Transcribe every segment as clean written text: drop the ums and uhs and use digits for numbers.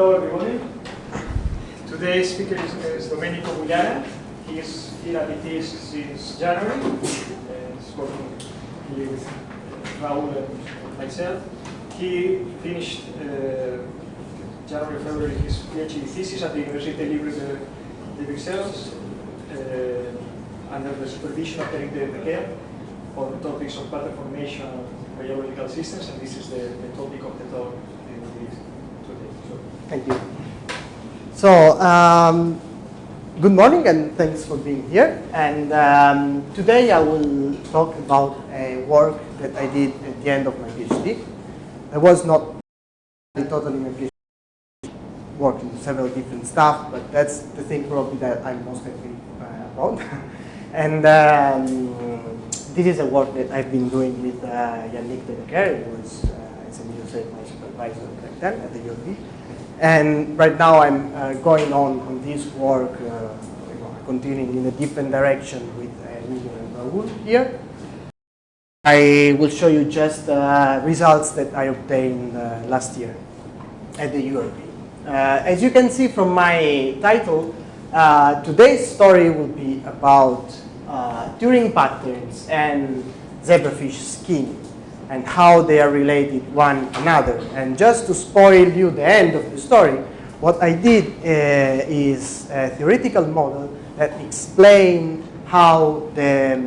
Hello everybody. Today's speaker is Domenico Bullara. He is here at IFISC since January. He's working here with Raul and myself. He finished January, February his PhD thesis at the Université Libre de Bruxelles under the supervision of Turing Mechanism on topics of pattern formation of biological systems, and this is the topic of the talk today. So. Thank you. So, good morning and thanks for being here. And today I will talk about a work that I did at the end of my PhD. I was not totally in my PhD, worked in several different stuff, but that's the thing probably that I'm most happy about. And this is a work that I've been doing with Yannick Dedeker. He was, as a my supervisor back then at the UOB. And right now I'm going on this work, continuing in a different direction with William and Raul here. I will show you just results that I obtained last year at the UOB. As you can see from my title, today's story will be about Turing patterns and zebrafish skin and how they are related one another. And just to spoil you the end of the story, what I did is a theoretical model that explains how the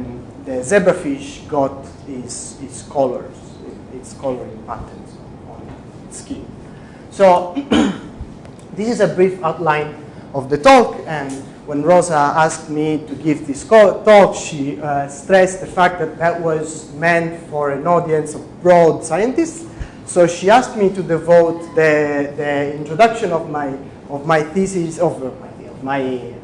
zebrafish got its colors, its coloring patterns on its skin. So this is a brief outline of the talk, and when Rosa asked me to give this talk, she stressed the fact that that was meant for an audience of broad scientists. So she asked me to devote the introduction of my thesis, of my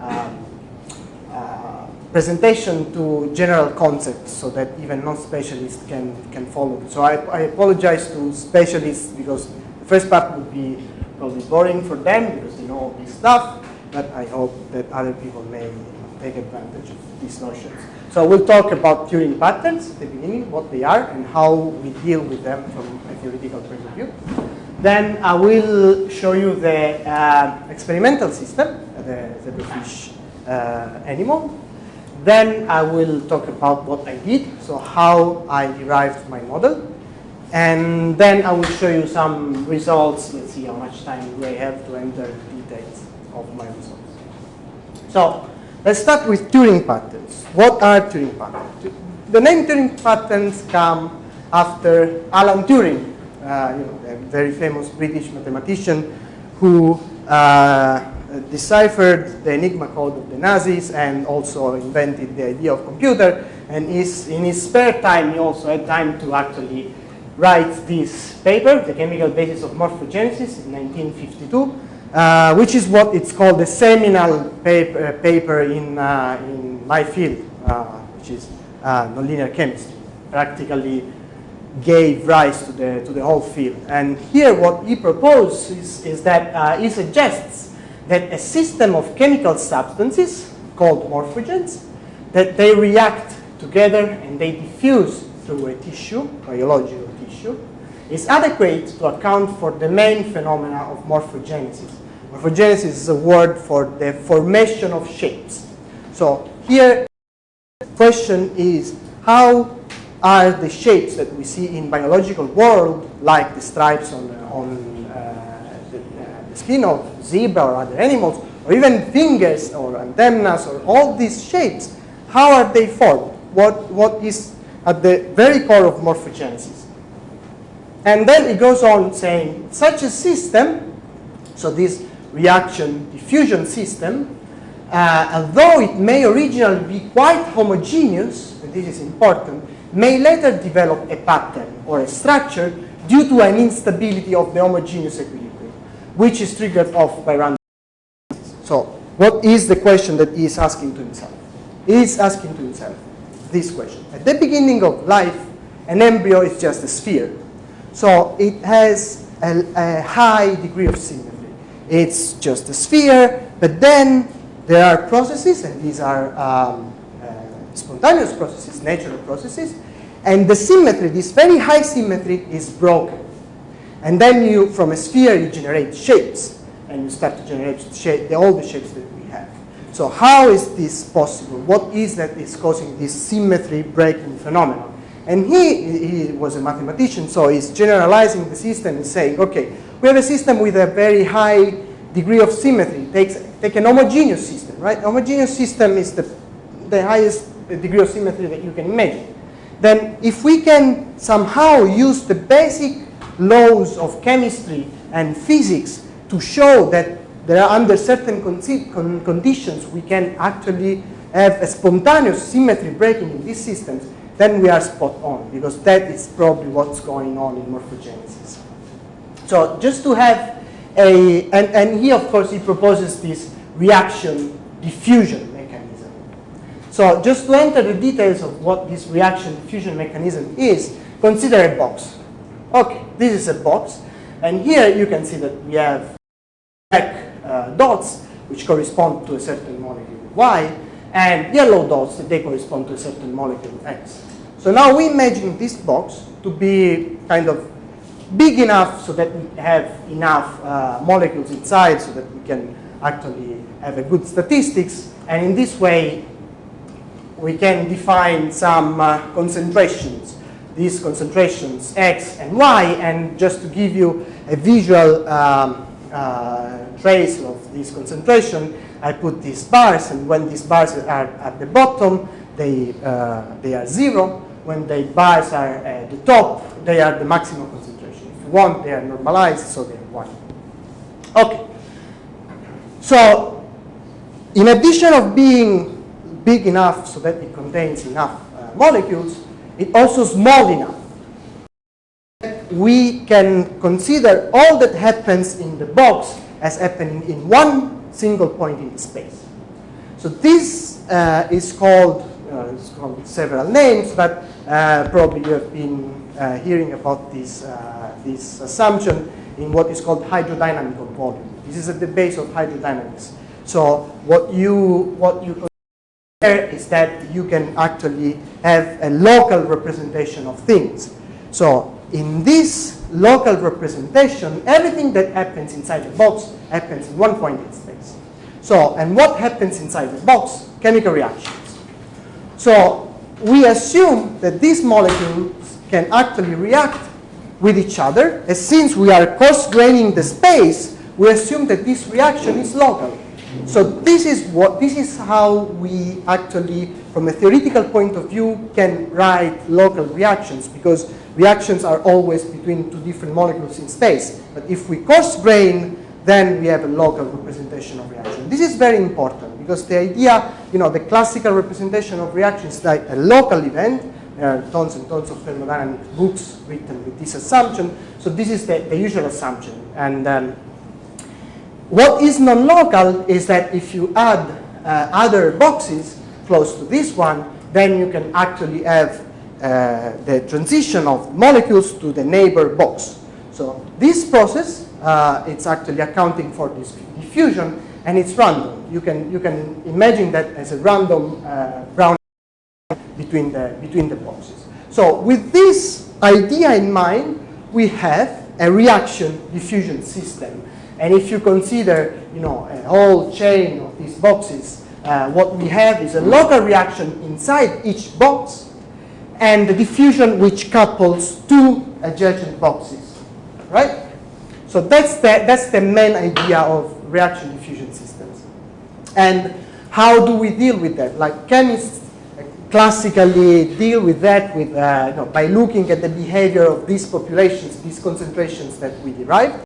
presentation to general concepts, so that even non-specialists can follow. So I apologize to specialists because the first part would be probably boring for them because they know all this stuff. But I hope that other people may take advantage of these notions. So we'll talk about Turing patterns at the beginning, what they are, and how we deal with them from a theoretical point of view. Then I will show you the experimental system, the zebrafish animal. Then I will talk about what I did, so how I derived my model. And then I will show you some results. Let's see how much time do I have to enter details of my results. So let's start with Turing patterns. What are Turing patterns? The name Turing patterns come after Alan Turing, the very famous British mathematician who deciphered the Enigma code of the Nazis and also invented the idea of computer. And in his spare time, he also had time to actually write this paper, The Chemical Basis of Morphogenesis, in 1952. Which is what it's called the seminal paper in my field, which is nonlinear chemistry. Practically gave rise to the whole field. And here what he proposes is that he suggests that a system of chemical substances called morphogens, that they react together and they diffuse through a tissue, biological tissue, is adequate to account for the main phenomena of morphogenesis. Morphogenesis is a word for the formation of shapes. So here the question is, how are the shapes that we see in biological world, like the stripes on the skin of zebra or other animals, or even fingers or antennas or all these shapes, how are they formed? What is at the very core of morphogenesis? And then it goes on saying, such a system, so this reaction diffusion system, although it may originally be quite homogeneous, and this is important, may later develop a pattern or a structure due to an instability of the homogeneous equilibrium, which is triggered off by random. So what is the question that he is asking to himself? He is asking to himself this question. At the beginning of life, an embryo is just a sphere. So it has a high degree of symmetry. It's just a sphere, but then there are processes, and these are spontaneous processes, natural processes, and the symmetry, this very high symmetry, is broken. And then from a sphere, you generate shapes. and you start to generate all the shapes that we have. So how is this possible? What is that is causing this symmetry breaking phenomenon? And he was a mathematician, so he's generalizing the system and saying, okay, we have a system with a very high degree of symmetry. Take an homogeneous system, right? Homogeneous system is the highest degree of symmetry that you can imagine. Then if we can somehow use the basic laws of chemistry and physics to show that there are under certain conditions we can actually have a spontaneous symmetry breaking in these systems, then we are spot on, because that is probably what's going on in morphogenesis. So just to have and he, of course, he proposes this reaction diffusion mechanism. So just to enter the details of what this reaction diffusion mechanism is, consider a box. Okay, this is a box, and here you can see that we have black dots, which correspond to a certain molecule Y, and yellow dots, that they correspond to a certain molecule X. So now we imagine this box to be kind of big enough so that we have enough molecules inside so that we can actually have a good statistics, and in this way we can define some concentrations. These concentrations X and Y, and just to give you a visual trace of this concentration, I put these bars, and when these bars are at the bottom, they are 0. When the bars are at the top, they are the maximum concentration. If you want, they are normalized, so they are 1. Okay. So, in addition of being big enough so that it contains enough molecules, it's also small enough. We can consider all that happens in the box as happening in one single point in space. So this is called, it's called several names, but probably you have been hearing about this, this assumption in what is called hydrodynamical volume. This is at the base of hydrodynamics. So what you consider is that you can actually have a local representation of things. So in this local representation, everything that happens inside the box happens in one point in space. So, and what happens inside the box? Chemical reactions. So we assume that these molecules can actually react with each other, and since we are coarse-graining the space, we assume that this reaction is local. So this is how we actually, from a theoretical point of view, can write local reactions, because reactions are always between two different molecules in space. But if we coarse-grain, then we have a local representation of reaction. This is very important, because the idea, the classical representation of reactions is like a local event. There are tons and tons of thermodynamics books written with this assumption. So this is the usual assumption. And what is non-local is that if you add other boxes close to this one, then you can actually have the transition of molecules to the neighbor box. So this process, it's actually accounting for this diffusion, and it's random. You can imagine that as a random brown between the boxes. So with this idea in mind, we have a reaction diffusion system. And if you consider, a whole chain of these boxes, what we have is a local reaction inside each box, and the diffusion which couples two adjacent boxes, right? So that's the main idea of reaction diffusion systems. And how do we deal with that? Like chemists classically deal with that with, by looking at the behavior of these populations, these concentrations that we derived,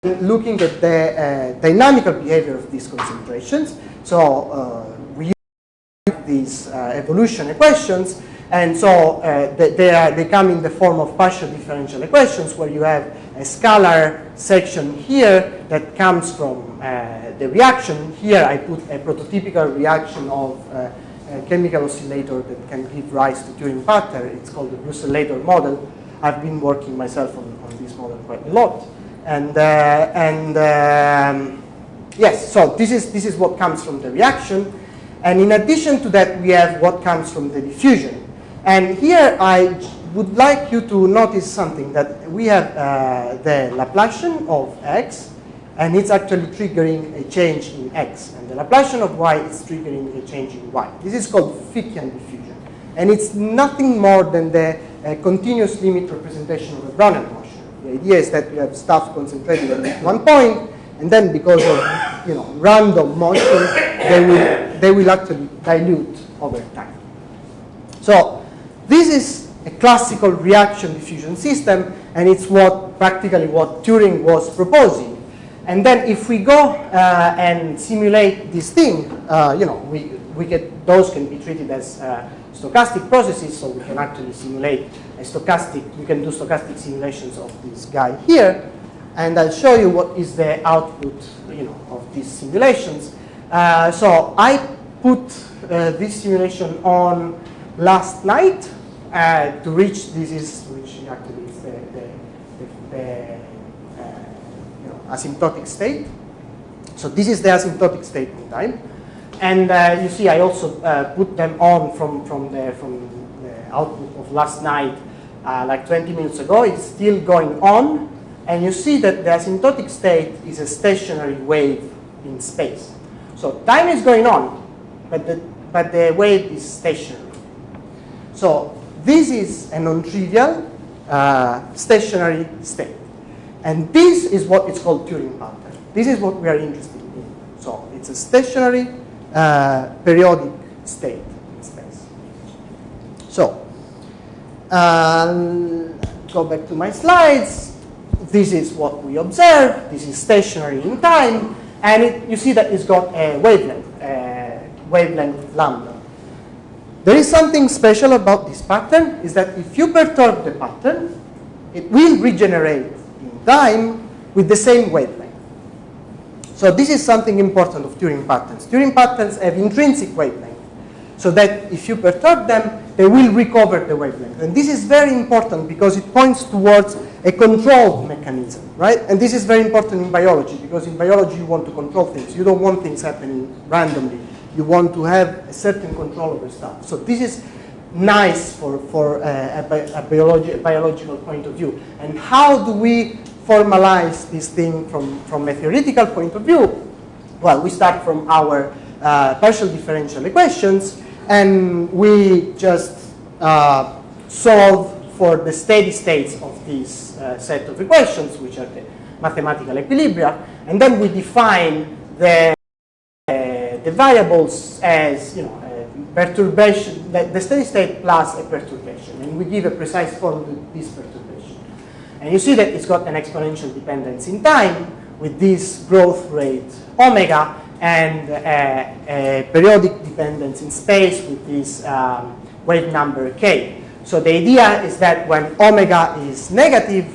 looking at the dynamical behavior of these concentrations. So we use these evolution equations, and so they come in the form of partial differential equations, where you have a scalar section here that comes from the reaction. Here I put a prototypical reaction of a chemical oscillator that can give rise to Turing pattern. It's called the Bruselator model. I've been working myself on this model quite a lot. And yes, so this is what comes from the reaction. And in addition to that, we have what comes from the diffusion. And here I would like you to notice something, that we have the Laplacian of x and it's actually triggering a change in x, and the Laplacian of y is triggering a change in y. This is called diffusion, and it's nothing more than the continuous limit representation of a Brownian motion. The idea is that you have stuff concentrated at one point, and then because of random motion, they will actually dilute over time. So this is a classical reaction diffusion system, and it's practically what Turing was proposing. And then if we go and simulate this thing, we get those can be treated as stochastic processes, so we can actually simulate we can do stochastic simulations of this guy here, and I'll show you what is the output, of these simulations. So I put this simulation on last night to reach which actually is the asymptotic state. So this is the asymptotic state in time, and you see I also put them on from the output of last night, like 20 minutes ago. It's still going on, and you see that the asymptotic state is a stationary wave in space. So time is going on, but the wave is stationary. So this is a non-trivial stationary state. And this is what is called Turing pattern. This is what we are interested in. So it's a stationary periodic state in space. So go back to my slides. This is what we observe. This is stationary in time. And you see that it's got a wavelength lambda. There is something special about this pattern, is that if you perturb the pattern, it will regenerate in time with the same wavelength. So this is something important of Turing patterns. Turing patterns have intrinsic wavelength, so that if you perturb them, they will recover the wavelength. And this is very important because it points towards a controlled mechanism, right? And this is very important in biology, because in biology you want to control things. You don't want things happening randomly. You want to have a certain control over stuff. So this is nice for a biological point of view. And how do we formalize this thing from a theoretical point of view? Well, we start from our partial differential equations, and we just solve for the steady states of this set of equations, which are the mathematical equilibria, and then we define the variables as perturbation, the steady state plus a perturbation, and we give a precise form to this perturbation. And you see that it's got an exponential dependence in time with this growth rate omega, and a periodic dependence in space with this wave number k. So the idea is that when omega is negative,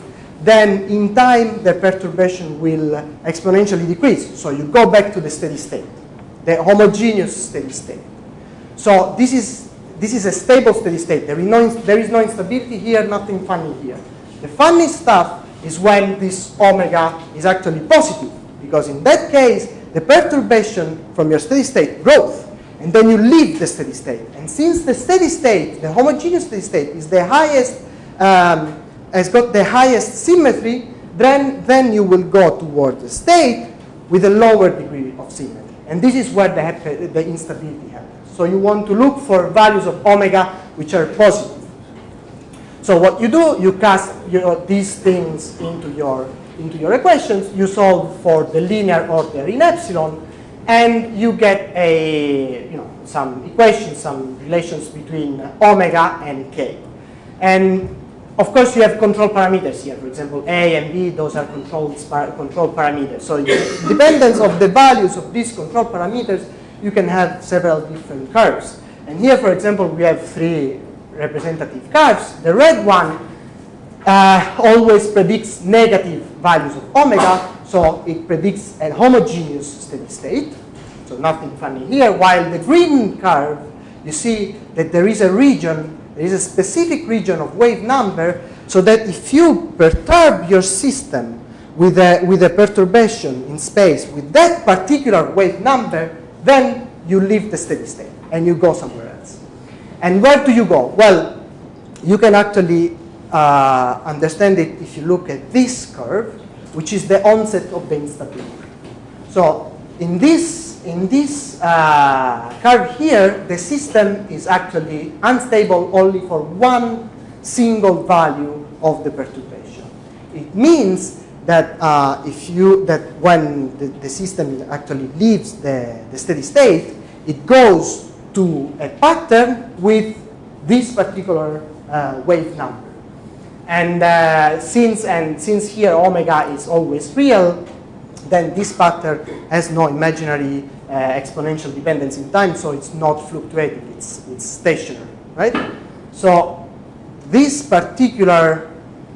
then in time the perturbation will exponentially decrease. So you go back to the steady state, the homogeneous steady state. So this is a stable steady state. There is no instability here, nothing funny here. The funny stuff is when this omega is actually positive, because in that case the perturbation from your steady state grows, and then you leave the steady state. And since the steady state, the homogeneous steady state, is the highest, has got the highest symmetry, then you will go toward the state with a lower degree of symmetry. And this is where the instability happens. So you want to look for values of omega which are positive. So what you do, you cast these things into your equations. You solve for the linear order in epsilon, and you get some equations, some relations between omega and k. And of course, you have control parameters here. For example, a and b; those are control parameters. So, dependence of the values of these control parameters, you can have several different curves. And here, for example, we have 3 representative curves. The red one always predicts negative values of omega, so it predicts a homogeneous steady state. So nothing funny here. While the green curve, you see that there is a region, there is a specific region of wave number, so that if you perturb your system with a perturbation in space with that particular wave number, then you leave the steady state and you go somewhere else. And where do you go? Well, you can actually understand it if you look at this curve. which is the onset of the instability. So in this curve here, the system is actually unstable only for one single value of the perturbation. It means that when the system actually leaves the steady state, it goes to a pattern with this particular wave number. And since here omega is always real, then this pattern has no imaginary exponential dependence in time, so it's not fluctuating, it's stationary, right? So this particular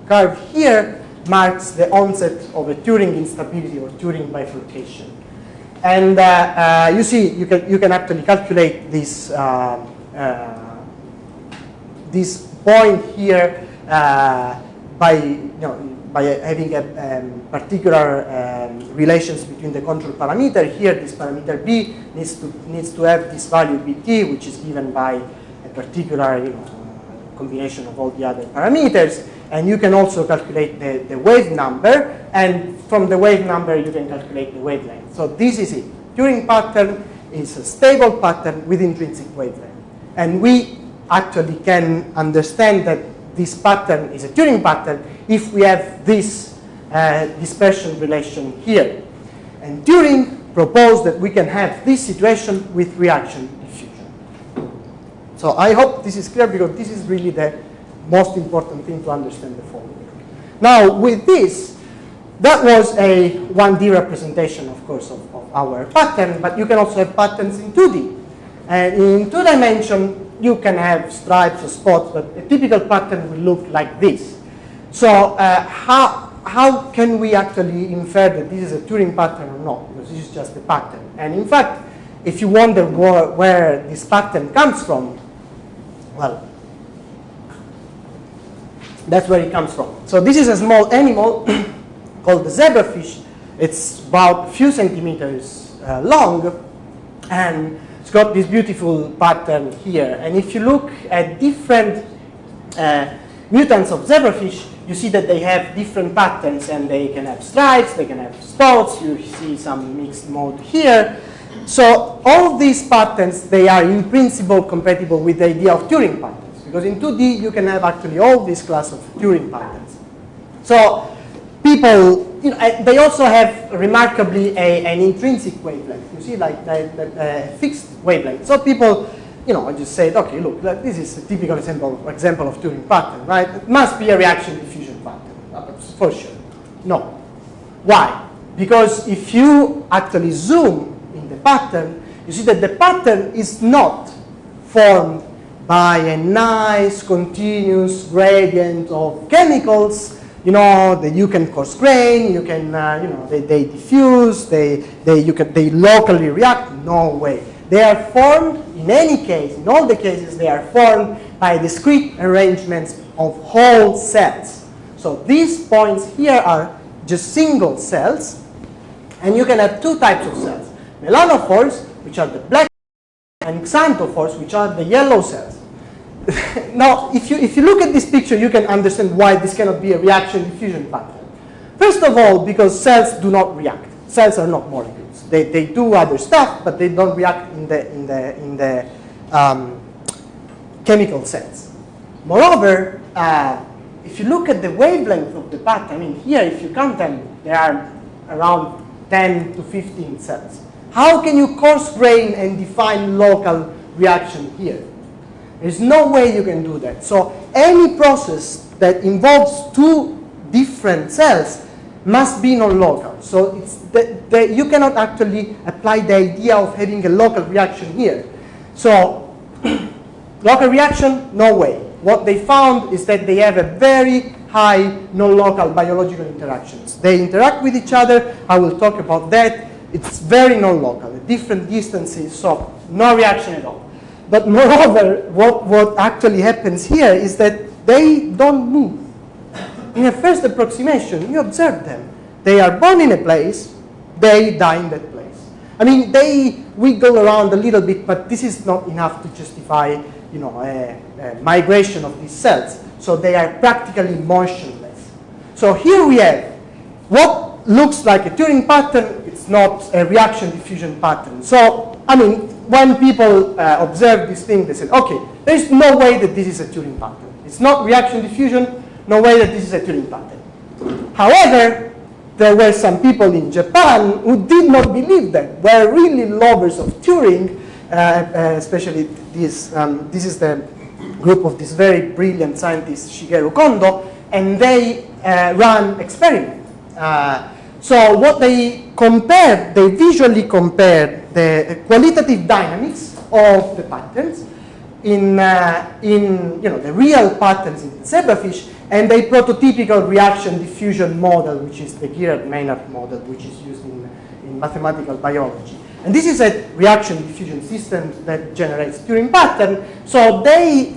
curve here marks the onset of a Turing instability or Turing bifurcation. And you see, you can actually calculate this this point here by having a particular relations between the control parameter. Here, this parameter b needs to have this value bt, which is given by a particular combination of all the other parameters. And you can also calculate the wave number, and from the wave number you can calculate the wavelength. So this is it. Turing pattern is a stable pattern with intrinsic wavelength. And we actually can understand that this pattern is a Turing pattern if we have this dispersion relation here. And Turing proposed that we can have this situation with reaction diffusion. So I hope this is clear, because this is really the most important thing to understand the following. Now, with this, that was a 1D representation, of course, of our pattern, but you can also have patterns in 2D. And in 2 dimension, you can have stripes or spots, but a typical pattern will look like this. So how can we actually infer that this is a Turing pattern or not? Because this is just a pattern. And in fact, if you wonder where this pattern comes from, well, that's where it comes from. So this is a small animal called the zebrafish. It's about a few centimeters long, and it's got this beautiful pattern here. And if you look at different mutants of zebrafish, you see that they have different patterns, and they can have stripes, they can have spots, you see some mixed mode here. So all these patterns, they are in principle compatible with the idea of Turing patterns. Because in 2D, you can have actually all this class of Turing patterns. So people, they also have remarkably an intrinsic wavelength. You see, like a fixed wavelength. So people, just said, okay, look, this is a typical example of Turing pattern, right? It must be a reaction diffusion pattern, for sure. No. Why? Because if you actually zoom in the pattern, you see that the pattern is not formed by a nice continuous gradient of chemicals, that you can coarse grain, you can, they diffuse, they locally react. No way. They are formed, in any case, in all the cases, they are formed by discrete arrangements of whole cells. So these points here are just single cells, and you can have two types of cells. Melanophores, which are the black, and xanthophores, which are the yellow cells. Now, if you look at this picture, you can understand why this cannot be a reaction diffusion pattern. First of all, because cells do not react. Cells are not molecules. They do other stuff, but they don't react in the chemical sense. Moreover, if you look at the wavelength of the pattern, here, if you count them, there are around 10 to 15 cells. How can you coarse grain and define local reaction here? There's no way you can do that. So any process that involves two different cells must be non-local. So you cannot actually apply the idea of having a local reaction here. So local reaction, no way. What they found is that they have a very high non-local biological interactions. They interact with each other. I will talk about that. It's very non-local, at different distances, so no reaction at all. But moreover, what actually happens here is that they don't move. In a first approximation, you observe them. They are born in a place, they die in that place. They wiggle around a little bit, but this is not enough to justify, a migration of these cells. So they are practically motionless. So here we have what looks like a Turing pattern. It's not a reaction diffusion pattern. So, I mean, when people observe this thing, they said, okay, there's no way that this is a Turing pattern. It's not reaction diffusion, no way that this is a Turing pattern. However, there were some people in Japan who did not believe that, were really lovers of Turing, especially this. This is the group of this very brilliant scientist, Shigeru Kondo, and they ran experiments. So what they compared, they visually compared the qualitative dynamics of the patterns in the real patterns in Zebrafish, and a prototypical reaction diffusion model, which is the Girard-Maynard model, which is used in mathematical biology. And this is a reaction diffusion system that generates Turing pattern. So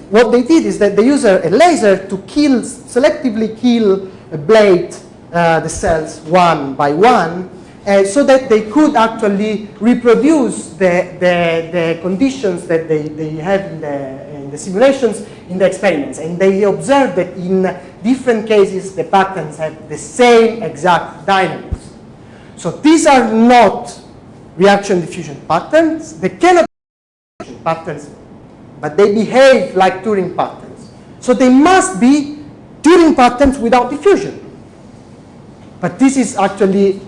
what they did is that they use a laser to selectively kill a blade the cells one by one, so that they could actually reproduce the conditions that they have in the simulations in the experiments. And they observed that in different cases the patterns have the same exact dynamics. So these are not reaction diffusion patterns. They cannot be diffusion patterns, but they behave like Turing patterns. So they must be Turing patterns without diffusion. But this is actually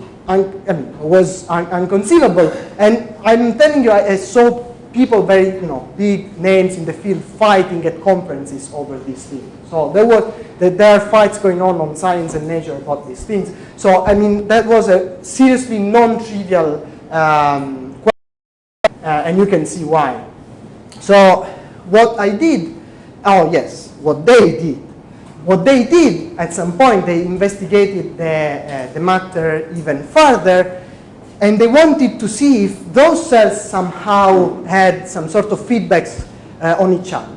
was inconceivable. And I'm telling you, I saw people, very big names in the field, fighting at conferences over these things. So there are fights going on Science and Nature about these things. So I mean, that was a seriously non-trivial question, and you can see why. So what I did, what they did at some point, they investigated the matter even further, and they wanted to see if those cells somehow had some sort of feedbacks on each other.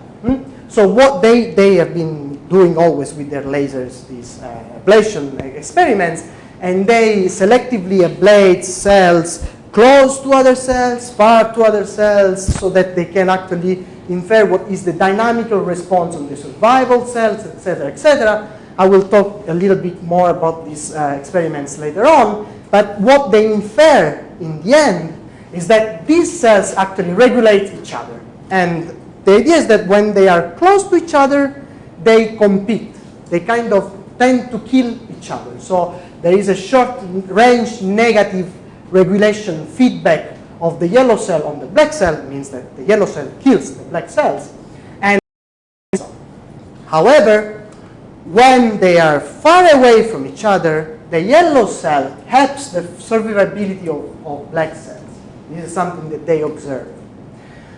So what they have been doing always with their lasers, these ablation experiments, and they selectively ablate cells close to other cells, far to other cells, so that they can actually infer what is the dynamical response on the survival cells, etc., etc. I will talk a little bit more about these experiments later on, but what they infer in the end is that these cells actually regulate each other. And the idea is that when they are close to each other, they compete. They kind of tend to kill each other. So there is a short-range negative regulation feedback of the yellow cell on the black cell. It means that the yellow cell kills the black cells. And however, when they are far away from each other, the yellow cell helps the survivability of black cells. This is something that they observe.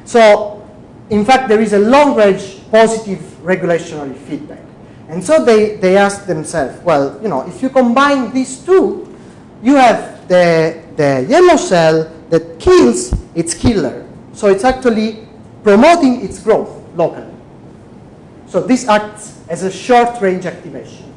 So, in fact, there is a long-range positive regulationary feedback. And so they asked themselves, well, if you combine these two, you have the yellow cell that kills its killer. So it's actually promoting its growth locally. So this acts as a short-range activation.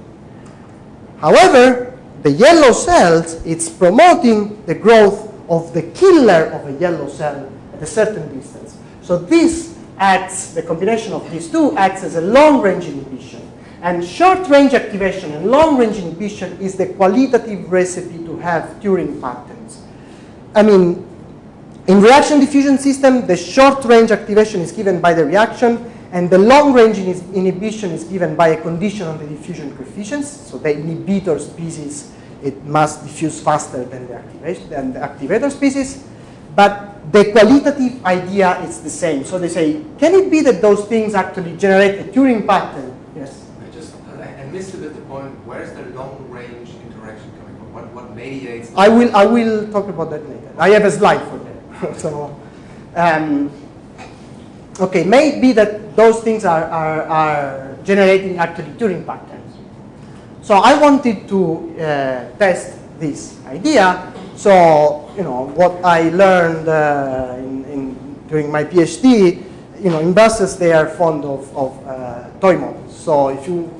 However, the yellow cells, it's promoting the growth of the killer of a yellow cell at a certain distance. So this acts, the combination of these two acts as a long-range inhibition. And short-range activation and long-range inhibition is the qualitative recipe to have Turing patterns. I mean, in reaction diffusion system, the short-range activation is given by the reaction, and the long-range inhibition is given by a condition on the diffusion coefficients. So the inhibitor species, it must diffuse faster than the activator species. But the qualitative idea is the same. So they say, can it be that those things actually generate a Turing pattern? Yes? I missed a bit the point. Where is the long-range interaction coming from? What mediates? I will talk about that later. I have a slide for that. So, okay, maybe that those things are generating actually Turing patterns. So I wanted to test this idea. So what I learned during my PhD, in buses they are fond of toy models. So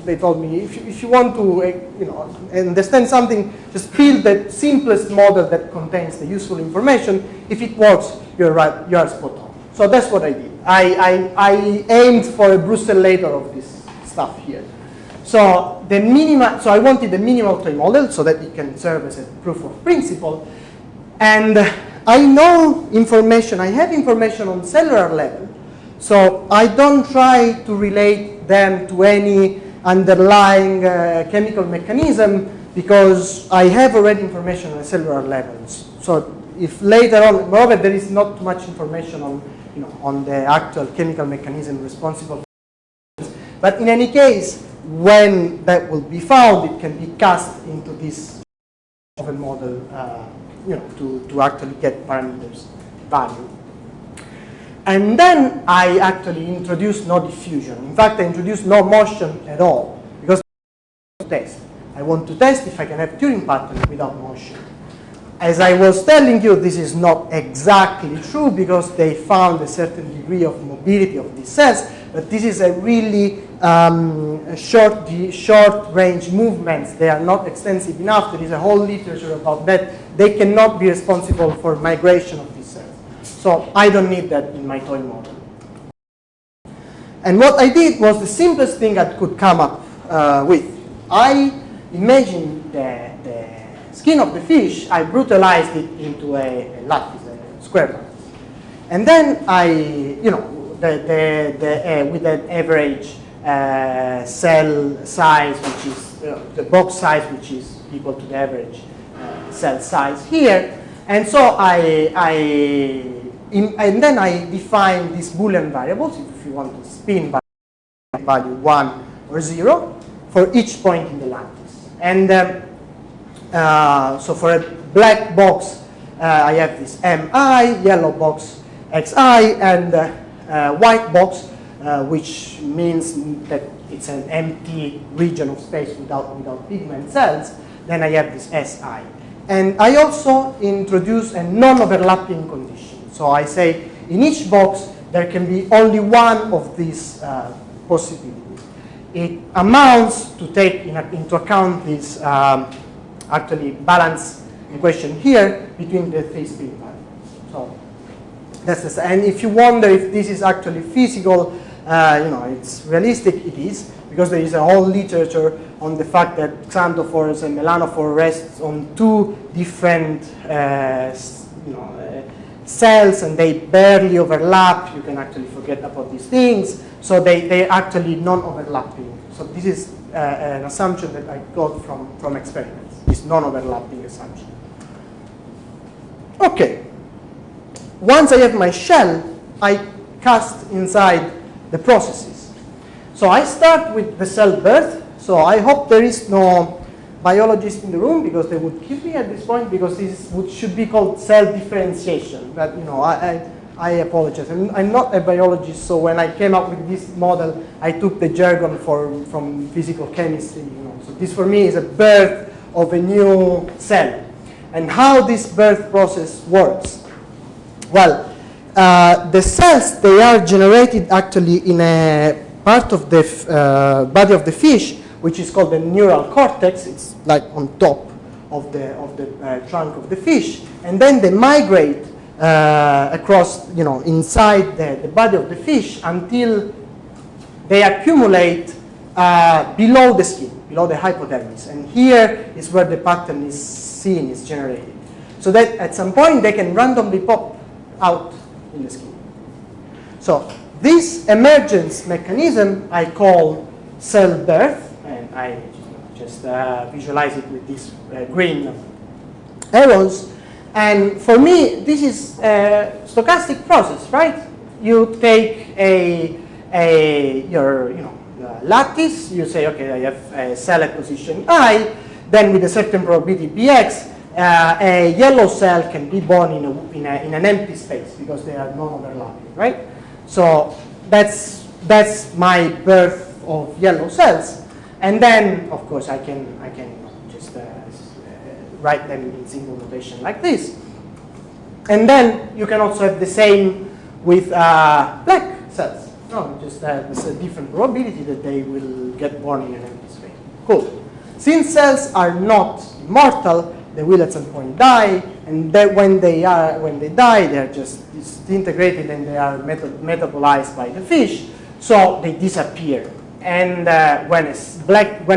they told me if you want to understand something, just build the simplest model that contains the useful information. If it works, you're right, you are spot on. So that's what I did. I aimed for a brusellator of this stuff here. So the minima, so I wanted the minimal toy model so that it can serve as a proof of principle. And I know information, I have information on cellular level, so I don't try to relate them to any underlying chemical mechanism because I have already information on cellular levels. So if later on, moreover, there is not too much information on, on the actual chemical mechanism responsible for it. But in any case, when that will be found, it can be cast into this of a model, to actually get parameters value. And then I actually introduced no diffusion. In fact, I introduced no motion at all because I want to test. I want to test if I can have Turing pattern without motion. As I was telling you, this is not exactly true because they found a certain degree of mobility of these cells, but this is a really short range movements. They are not extensive enough. There is a whole literature about that. They cannot be responsible for migration of these cells. So I don't need that in my toy model. And what I did was the simplest thing I could come up with. I imagined the skin of the fish, I brutalized it into a lattice, a square lattice. And then I, with an average cell size, which is the box size, which is equal to the average cell size here. And so and then I define these Boolean variables, if you want to spin value 1 or 0, for each point in the lattice. And so for a black box, I have this mi, yellow box xi, and white box, which means that it's an empty region of space without pigment cells. Then I have this si. And I also introduce a non-overlapping condition. So I say in each box there can be only one of these possibilities. It amounts to take into account this actually balance equation here between the three spin variables. So that's the, and if you wonder if this is actually physical, it's realistic, it is, because there is a whole literature on the fact that xanthophores and melanophore rests on two different cells and they barely overlap. You can actually forget about these things. So they're actually non-overlapping. So this is an assumption that I got from experiments, this non-overlapping assumption. Okay. Once I have my shell, I cast inside the processes. So I start with the cell birth. So I hope there is no biologist in the room because they would kill me at this point because this should be called cell differentiation. But I apologize. I'm not a biologist, so when I came up with this model, I took the jargon from physical chemistry. So this for me is a birth of a new cell. And how this birth process works? Well, the cells, they are generated actually in a part of the body of the fish, which is called the neural cortex. It's like on top of the trunk of the fish. And then they migrate across, inside the body of the fish until they accumulate below the skin, below the hypodermis. And here is where the pattern is seen, is generated. So that at some point they can randomly pop out in the skin. So this emergence mechanism I call cell birth, and I just visualize it with these green arrows. And for me, this is a stochastic process, right? You take your lattice. You say, okay, I have a cell at position I. Then, with a certain probability px, a yellow cell can be born in an empty space because they are non-overlapping, right? So that's my birth of yellow cells. And then, of course, I can just write them in single notation like this. And then you can also have the same with black cells. No, just there's a different probability that they will get born in an empty space. Cool. Since cells are not immortal, they will at some point die, and that when they die, they're just disintegrated and they are metabolized by the fish, so they disappear. and when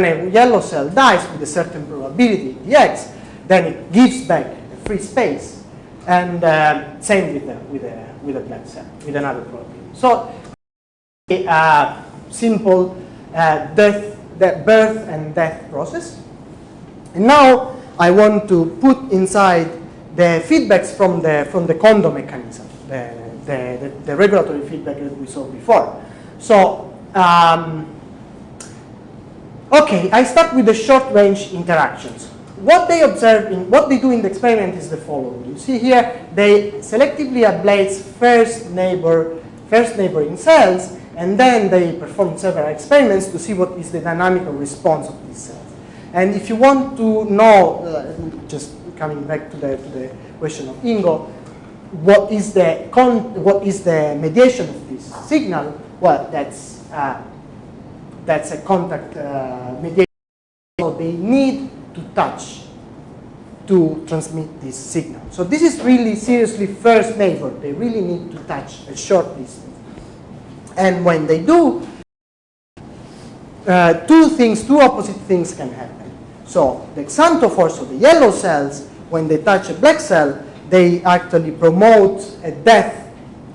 a yellow cell dies with a certain probability, dx, then it gives back a free space, and same with a black cell with another probability. So a simple birth and death process. And now I want to put inside the feedbacks from the Kondo mechanism, the regulatory feedback that we saw before. So okay, I start with the short-range interactions. What they do in the experiment is the following. You see here, they selectively ablate first neighboring cells, and then they perform several experiments to see what is the dynamical response of these cells. And if you want to know, just coming back to the question of Ingo, what is the mediation of this signal? Well, that's a contact mediation. So they need to touch to transmit this signal. So this is really seriously first neighbor. They really need to touch a short distance. And when they do, two opposite things can happen. So the xanthophores, so the yellow cells, when they touch a black cell, they actually promote a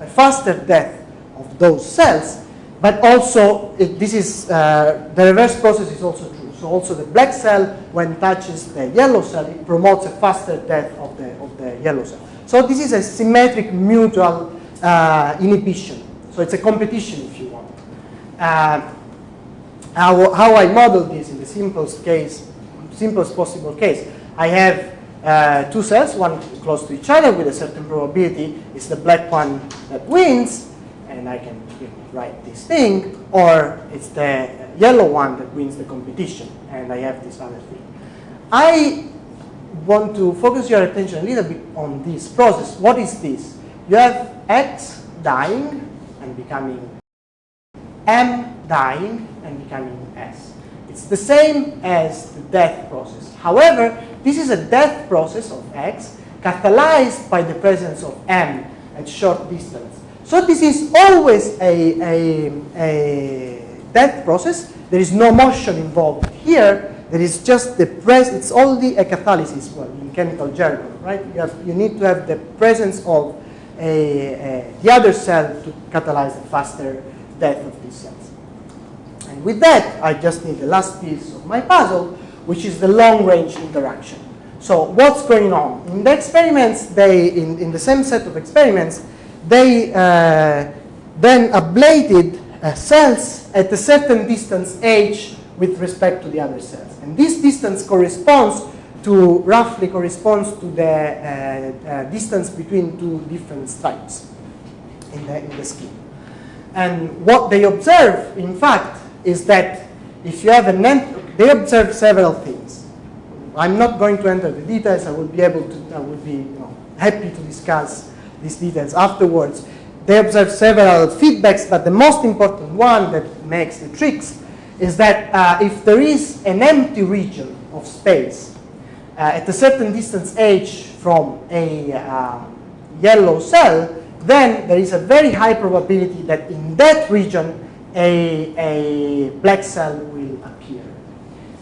faster death of those cells. But also, the reverse process is also true. So also the black cell, when touches the yellow cell, it promotes a faster death of the yellow cell. So this is a symmetric mutual inhibition. So it's a competition, if you want. How I model this in the simplest possible case, I have two cells, one close to each other with a certain probability. It's the black one that wins, and I can write this thing, or it's the yellow one that wins the competition, and I have this other thing. I want to focus your attention a little bit on this process. What is this? You have X dying and becoming M dying and becoming S. It's the same as the death process. However, this is a death process of X catalyzed by the presence of M at short distance. So this is always a death process. There is no motion involved here. There is just the it's only a catalysis, well, in chemical jargon, right? You need to have the presence of the other cell to catalyze the faster death of these cells. And with that, I just need the last piece of my puzzle, which is the long-range interaction. So what's going on? In the experiments, in the same set of experiments, they then ablated cells at a certain distance h with respect to the other cells. And this distance roughly corresponds to the distance between two different stripes in the skin. And what they observe, in fact, is that if you have they observe several things. I'm not going to enter the details. I would be happy to discuss these details afterwards. They observe several feedbacks, but the most important one that makes the tricks is that if there is an empty region of space at a certain distance h from a yellow cell, then there is a very high probability that in that region a black cell will appear.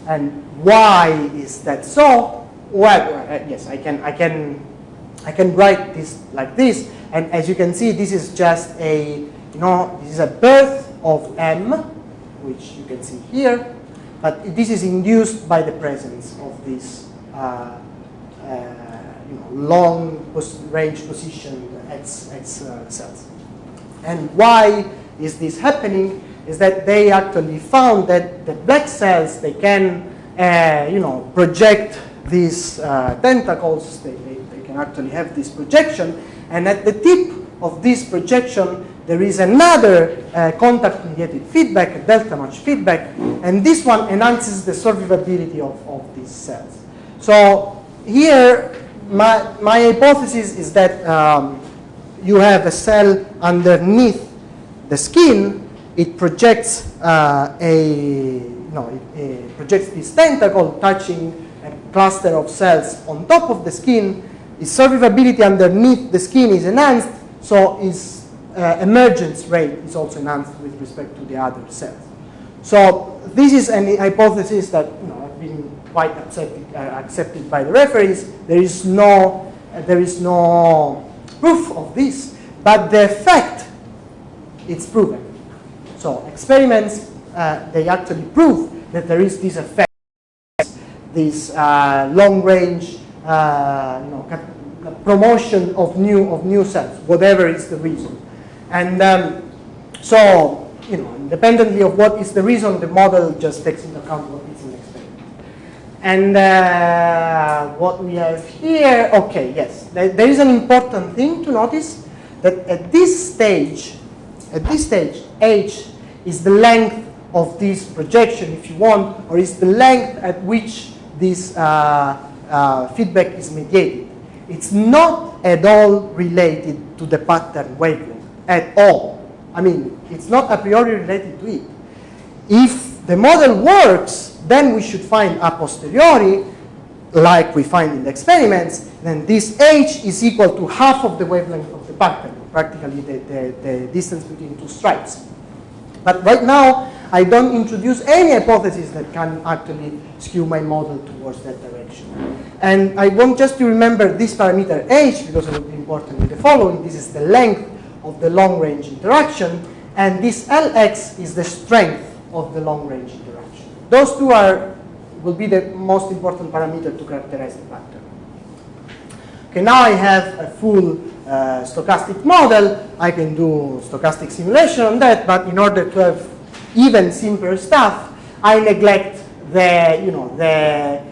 And why is that so? Well, yes, I can write this like this, and as you can see, this is just this is a birth of M, which you can see here, but this is induced by the presence of this long range position X cells. And why is this happening? Is that they actually found that the black cells, they can project these tentacles. They can actually have this projection, and at the tip of this projection there is another contact-mediated feedback, a delta match feedback, and this one enhances the survivability of these cells. So here, my hypothesis is that you have a cell underneath the skin. It projects it projects this tentacle touching a cluster of cells on top of the skin. Its survivability underneath the skin is enhanced, so its emergence rate is also enhanced with respect to the other cells. So this is a hypothesis that has been quite accepted by the referees. There is no proof of this, but the effect, it's proven. So experiments, they actually prove that there is this effect, this long-range promotion of new cells, whatever is the reason. And so, independently of what is the reason, the model just takes into account what is in the experiment. And what we have here, okay, yes, there is an important thing to notice, that at this stage, h is the length of this projection, if you want, or is the length at which this feedback is mediated. It's not at all related to the pattern wavelength, at all. I mean, it's not a priori related to it. If the model works, then we should find a posteriori, like we find in the experiments, then this h is equal to half of the wavelength of the pattern, practically the distance between two stripes. But right now, I don't introduce any hypothesis that can actually skew my model towards that direction. And I want just to remember this parameter h, because it will be important in the following. This is the length of the long-range interaction, and this Lx is the strength of the long-range interaction. Those two will be the most important parameter to characterize the pattern. Okay, now I have a full stochastic model. I can do stochastic simulation on that, but in order to have even simpler stuff, I neglect the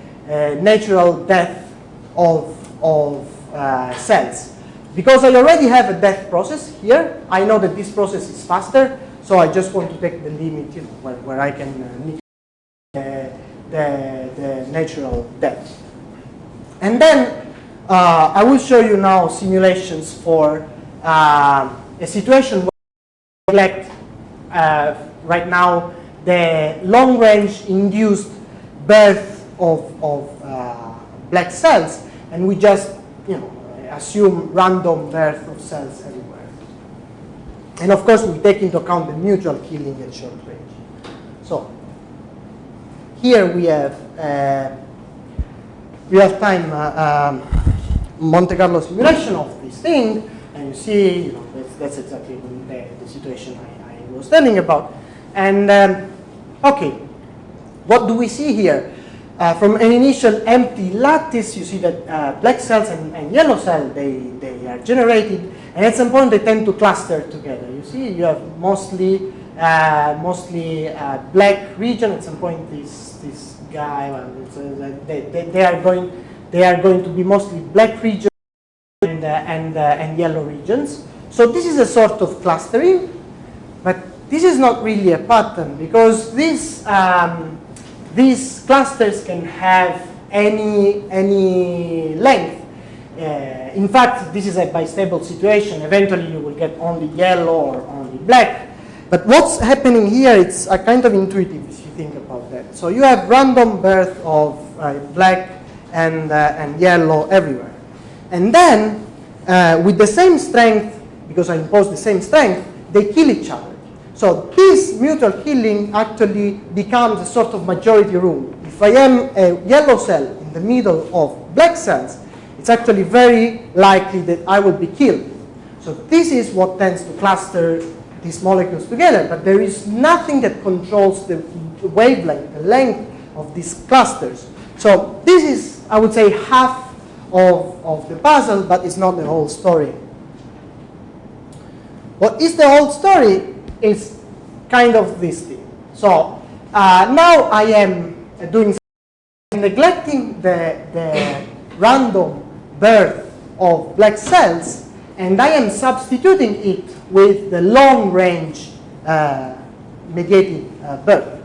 natural death of cells. Because I already have a death process here, I know that this process is faster, so I just want to take the limit, where I can the natural death. And then I will show you now simulations for a situation where I neglect right now the long-range induced birth of black cells, and we just assume random birth of cells everywhere. And of course, we take into account the mutual killing at short range. So here we have real-time Monte Carlo simulation of this thing, and you see, that's exactly the situation I was telling about. And okay, what do we see here? From an initial empty lattice, you see that black cells and yellow cells, they are generated, and at some point they tend to cluster together. You see, you have mostly black region. At some point, this guy, they are going to be mostly black regions and yellow regions. So this is a sort of clustering, but this is not really a pattern, because these clusters can have any length. In fact, this is a bistable situation. Eventually, you will get only yellow or only black. But what's happening here, it's a kind of intuitive if you think about that. So you have random birth of black and yellow everywhere. And then, with the same strength, because I impose the same strength, they kill each other. So this mutual killing actually becomes a sort of majority rule. If I am a yellow cell in the middle of black cells, it's actually very likely that I will be killed. So this is what tends to cluster these molecules together, but there is nothing that controls the wavelength, the length of these clusters. So this is, I would say, half of the puzzle, but it's not the whole story. What is the whole story? Is kind of this thing. So now I am neglecting the random birth of black cells, and I am substituting it with the long-range mediated birth.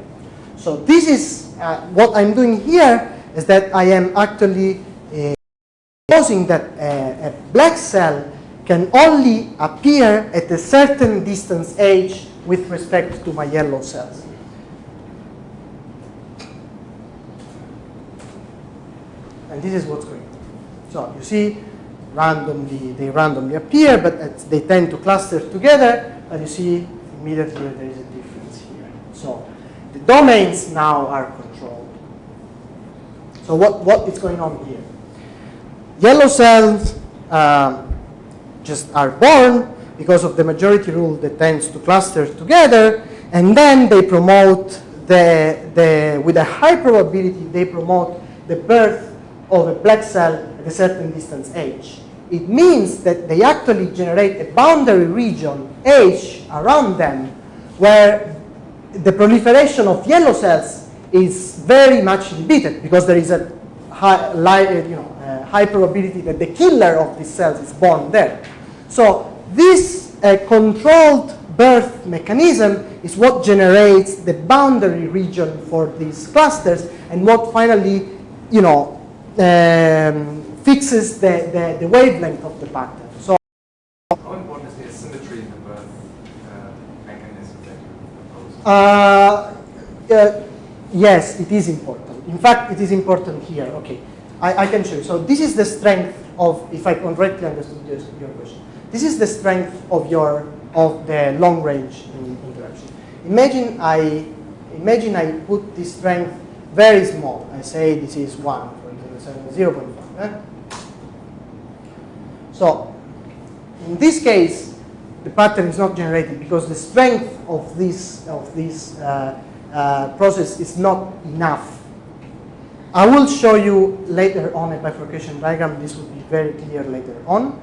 So this is what I'm doing here, is that I am actually supposing that a black cell can only appear at a certain distance h with respect to my yellow cells. And this is what's going on. So you see, they randomly appear, but they tend to cluster together, but you see immediately there is a difference here. So the domains now are controlled. So what is going on here? Yellow cells just are born because of the majority rule that tends to cluster together, and then they promote with a high probability, they promote the birth of a black cell at a certain distance h. It means that they actually generate a boundary region h around them where the proliferation of yellow cells is very much inhibited because there is a high probability that the killer of these cells is born there. So this controlled birth mechanism is what generates the boundary region for these clusters and what finally, fixes the wavelength of the pattern. So, how important is the asymmetry in the birth mechanism that you proposed? Yes, it is important. In fact, it is important here. Okay, I can show you. So this is the strength of, if I correctly understood your question, this is the strength of the long range interaction. Imagine I put this strength very small. I say this is 1, for example, 0.5. So in this case, the pattern is not generated because the strength of this process is not enough. I will show you later on a bifurcation diagram. This will be very clear later on.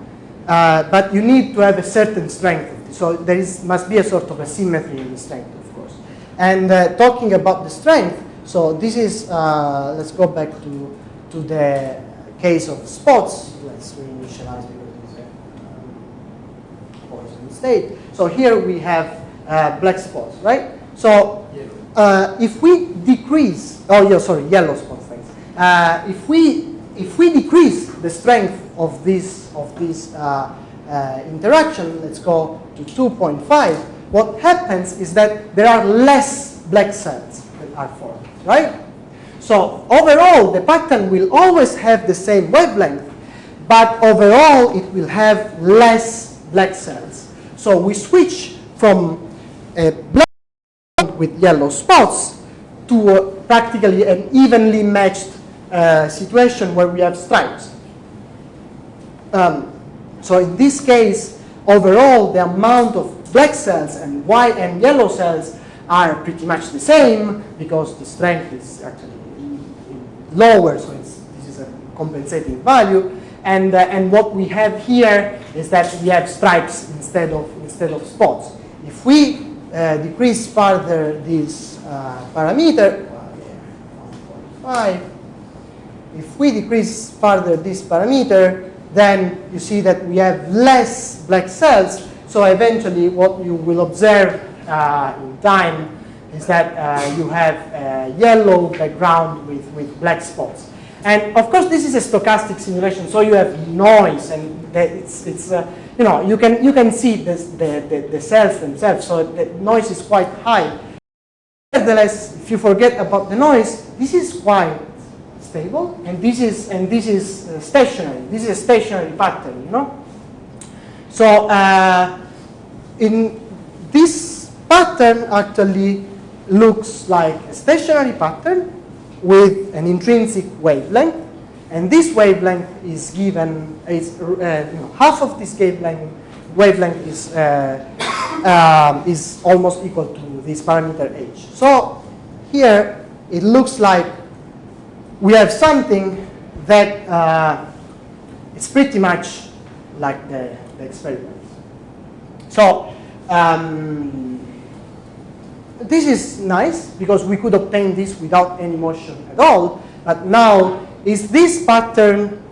But you need to have a certain strength. So there must be a sort of asymmetry in the strength, of course. And talking about the strength, so this is, let's go back to the case of spots. Let's reinitialize because it's a Poisson state. So here we have black spots, right? So if we decrease, yellow spots, thanks. If we decrease the strength of this interaction, let's go to 2.5, what happens is that there are less black cells that are formed, right? So overall, the pattern will always have the same wavelength, but overall, it will have less black cells. So we switch from a black with yellow spots to practically an evenly matched situation where we have stripes. So in this case, overall, the amount of black cells and white and yellow cells are pretty much the same because the strength is actually lower, so this is a compensating value. And what we have here is that we have stripes instead of spots. If we decrease further this parameter, 1.5, if we decrease further this parameter, then you see that we have less black cells. So eventually what you will observe in time is that you have a yellow background with black spots. And of course this is a stochastic simulation, so you have noise, and you can see the cells themselves, so the noise is quite high. Nevertheless, if you forget about the noise, this is quite stable, and this is stationary. This is a stationary pattern, So in this pattern actually looks like a stationary pattern with an intrinsic wavelength, and this wavelength is given half of this wavelength is almost equal to this parameter h. So here it looks like we have something that is pretty much like the experiment. So this is nice because we could obtain this without any motion at all. But now, is this pattern,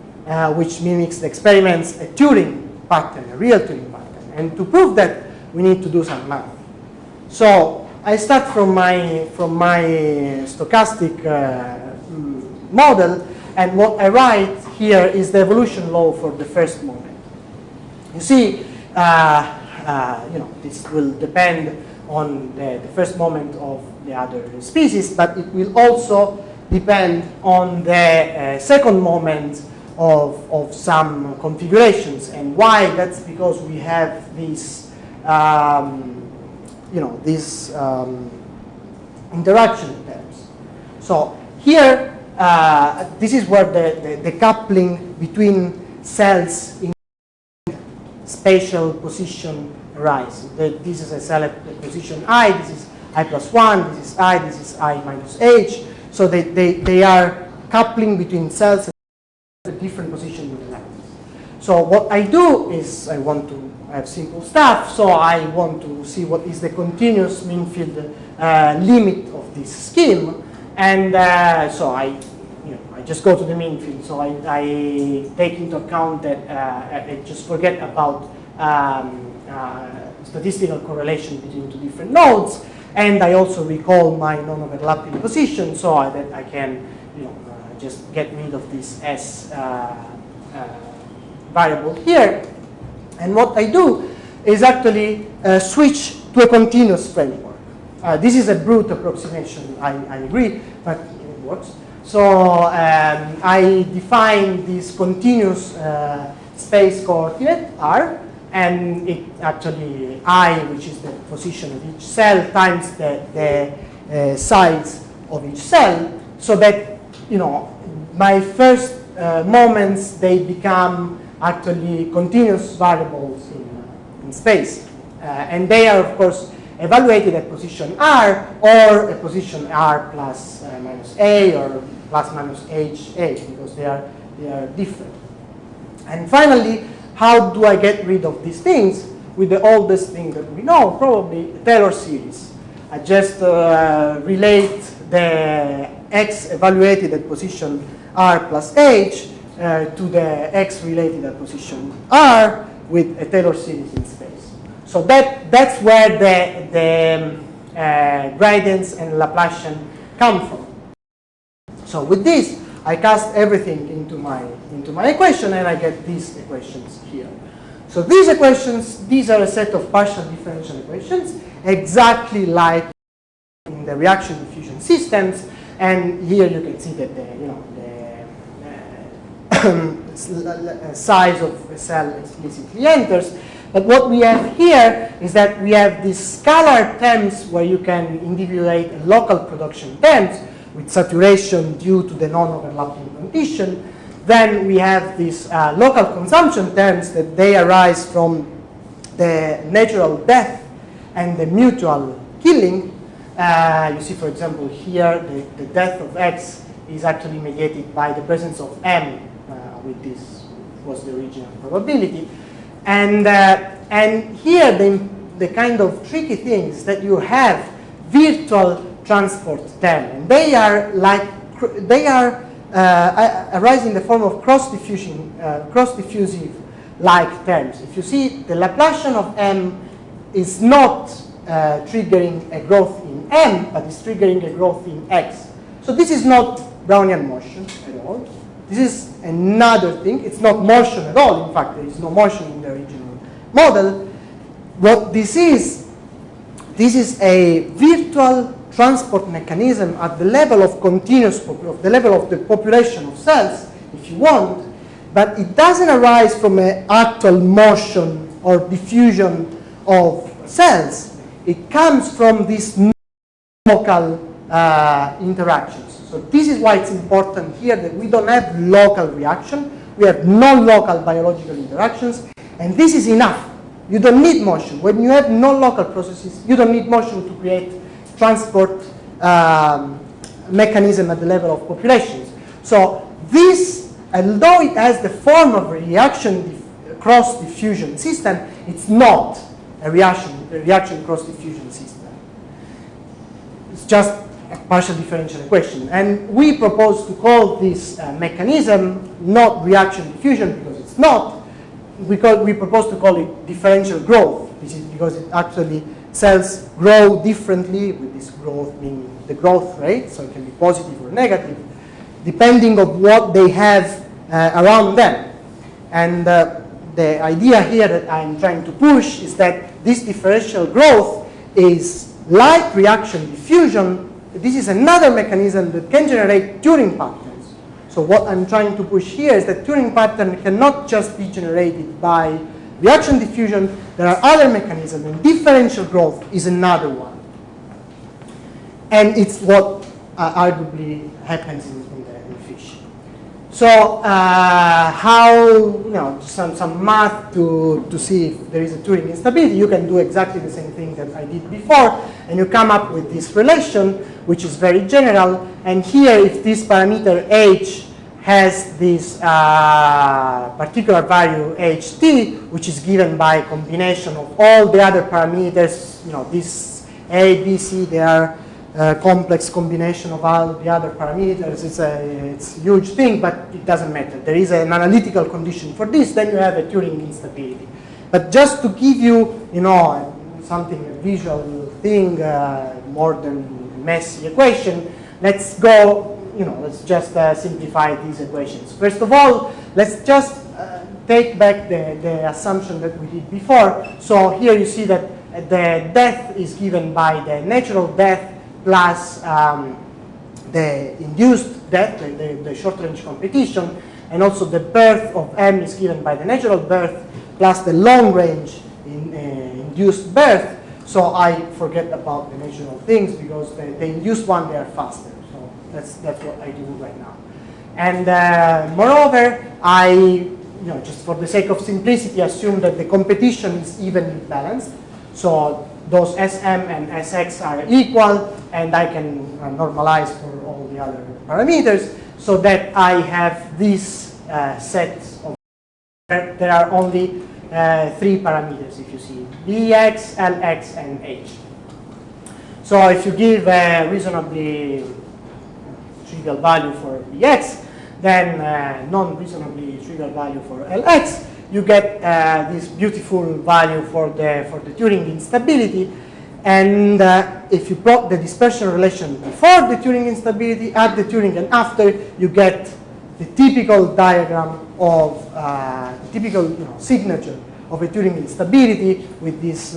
which mimics the experiments, a Turing pattern, a real Turing pattern? And to prove that, we need to do some math. So I start from my stochastic model, and what I write here is the evolution law for the first moment. You see, this will depend on the first moment of the other species, but it will also depend on the second moment of some configurations. And why? That's because we have this, interaction terms. So here, this is where the coupling between cells in spatial position arise. This is a cell at position I, this is I plus 1, this is I minus h. So they are coupling between cells at different positions in the lattice. So what I do is I want to have simple stuff, so I want to see what is the continuous mean field limit of this scheme, and so I just go to the mean field. So I take into account that I just forget about statistical correlation between two different nodes, and I also recall my non-overlapping position so that I can just get rid of this S variable here. And what I do is actually switch to a continuous framework. This is a brute approximation, I agree, but it works. So I define this continuous space coordinate R, and it actually I, which is the position of each cell, times the size of each cell, so that my first moments, they become actually continuous variables in space. And they are, of course, evaluated at position R or at position R plus minus A or plus minus HA, because they are different. And finally, how do I get rid of these things? With the oldest thing that we know, probably the Taylor series. I just relate the X evaluated at position R plus H to the X related at position R with a Taylor series in space. So that's where the gradients and Laplacian come from. So with this, I cast everything into my equation, and I get these equations here. So these equations, these are a set of partial differential equations, exactly like in the reaction diffusion systems. And here you can see that the size of a cell explicitly enters. But what we have here is that we have these scalar terms where you can individuate local production terms with saturation due to the non-overlapping condition. Then we have these local consumption terms that they arise from the natural death and the mutual killing. You see, for example, here the death of X is actually mediated by the presence of M, with this was the original probability. And here the kind of tricky things that you have virtual transport term, and they are arise in the form of cross-diffusive like terms. If you see, the Laplacian of M is not triggering a growth in M, but is triggering a growth in X. So this is not Brownian motion at all. This is another thing. It's not motion at all. In fact, there is no motion in the original model. What this is a virtual transport mechanism at the level of the level of the population of cells, if you want, but it doesn't arise from an actual motion or diffusion of cells. It comes from these local interactions. So this is why it's important here that we don't have local reaction. We have non-local biological interactions, and this is enough. You don't need motion. When you have non-local processes, you don't need motion to create transport mechanism at the level of populations. So this, although it has the form of a reaction cross-diffusion system, it's not a reaction cross-diffusion system. It's just a partial differential equation. And we propose to call this mechanism not reaction diffusion, because it's not. We propose to call it differential growth. This is because it actually cells grow differently, with this growth being the growth rate, so it can be positive or negative, depending on what they have around them. And the idea here that I'm trying to push is that this differential growth is like reaction diffusion. This is another mechanism that can generate Turing patterns. So what I'm trying to push here is that Turing pattern cannot just be generated by reaction diffusion. There are other mechanisms, and differential growth is another one. And it's what arguably happens in the fish. So how, some math to see if there is a Turing instability, you can do exactly the same thing that I did before, and you come up with this relation, which is very general. And here, if this parameter h has this particular value ht, which is given by a combination of all the other parameters, this a, b, c, they are complex combination of all the other parameters. It's a huge thing, but it doesn't matter. There is an analytical condition for this, then you have a Turing instability. But just to give you, something, a visual thing, more than messy equation, let's go, let's just simplify these equations. First of all, let's just take back the assumption that we did before. So here you see that the death is given by the natural death plus the induced death, the short-range competition, and also the birth of M is given by the natural birth plus the long-range induced birth. So I forget about the natural things because the induced one, they are faster. So that's what I do right now. And moreover, I, just for the sake of simplicity, assume that the competition is evenly balanced. So those Sm and Sx are equal, and I can normalize for all the other parameters, so that I have this set of, there are only 3 parameters, if you see, Bx, Lx, and h. So if you give a reasonably trivial value for Bx, then non-reasonably trivial value for Lx, you get this beautiful value for the Turing instability. And if you plot the dispersion relation before the Turing instability, at the Turing, and after, you get the typical diagram of typical signature of a Turing instability with this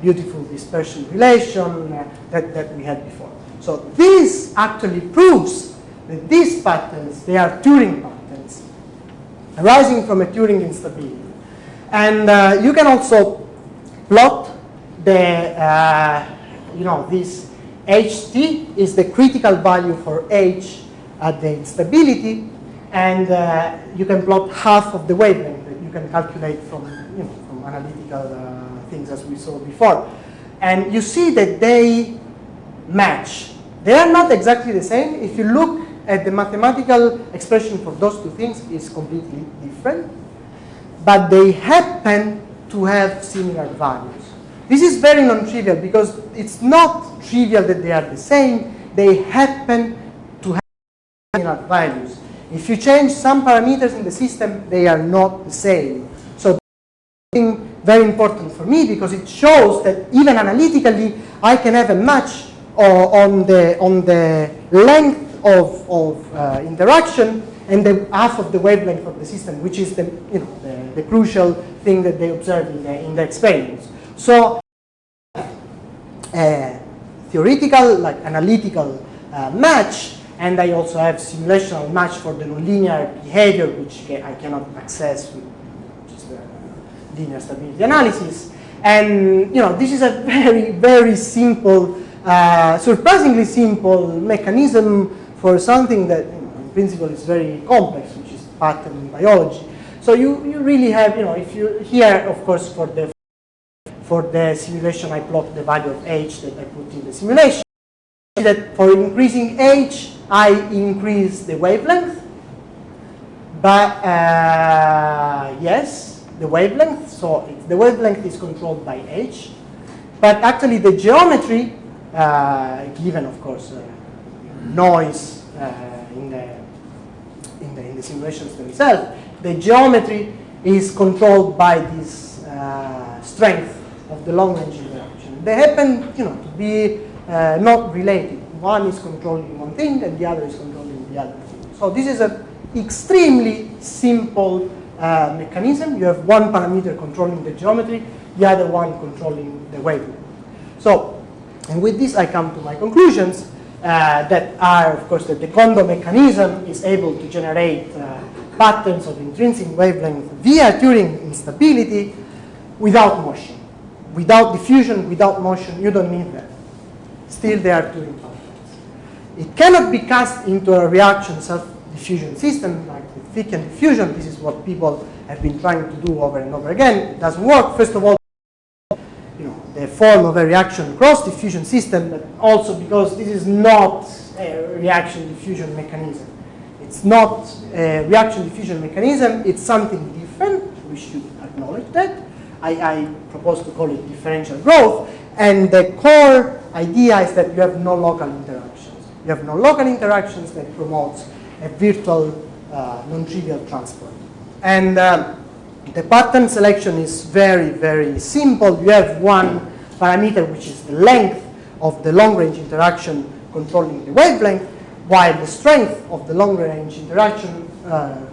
beautiful dispersion relation that we had before. So this actually proves that these patterns, they are Turing patterns arising from a Turing instability. And you can also plot the, this ht is the critical value for h at the instability, and you can plot half of the wavelength that you can calculate from, from analytical things as we saw before. And you see that they match. They are not exactly the same. If you look at the mathematical expression for those two things, it's completely different. But they happen to have similar values. This is very non-trivial because it's not trivial that they are the same. They happen to have similar values. If you change some parameters in the system, they are not the same. So that's very important for me because it shows that even analytically, I can have a match on the length of interaction and the half of the wavelength of the system, which is the crucial thing that they observe in the experiments. So theoretical, like analytical match, and I also have simulational match for the nonlinear behavior, which I cannot access with just linear stability analysis. And this is a very, very simple, surprisingly simple mechanism for something that in principle is very complex, which is pattern biology. So you really have, if you here, of course, for the simulation, I plot the value of h that I put in the simulation. That for increasing h, I increase the wavelength. But yes, the wavelength. So the wavelength is controlled by h. But actually, the geometry, given of course noise in the simulations themselves, the geometry is controlled by this strength of the long-range interaction. They happen, to be not related. One is controlling one thing, and the other is controlling the other thing. So this is an extremely simple mechanism. You have one parameter controlling the geometry, the other one controlling the wavelength. So, and with this I come to my conclusions that are, of course, that the Kondo mechanism is able to generate patterns of intrinsic wavelength via Turing instability without motion. Without diffusion, without motion, you don't need that. Still, they are Turing patterns. It cannot be cast into a reaction self-diffusion system like with thick and diffusion. This is what people have been trying to do over and over again. It doesn't work. First of all, the form of a reaction cross-diffusion system, but also because this is not a reaction diffusion mechanism. It's not a reaction diffusion mechanism. It's something different. We should acknowledge that. I propose to call it differential growth. And the core idea is that you have no local interactions. You have no local interactions that promotes a virtual non-trivial transport. And the pattern selection is very, very simple. You have one parameter, which is the length of the long-range interaction controlling the wavelength, while the strength of the long-range interaction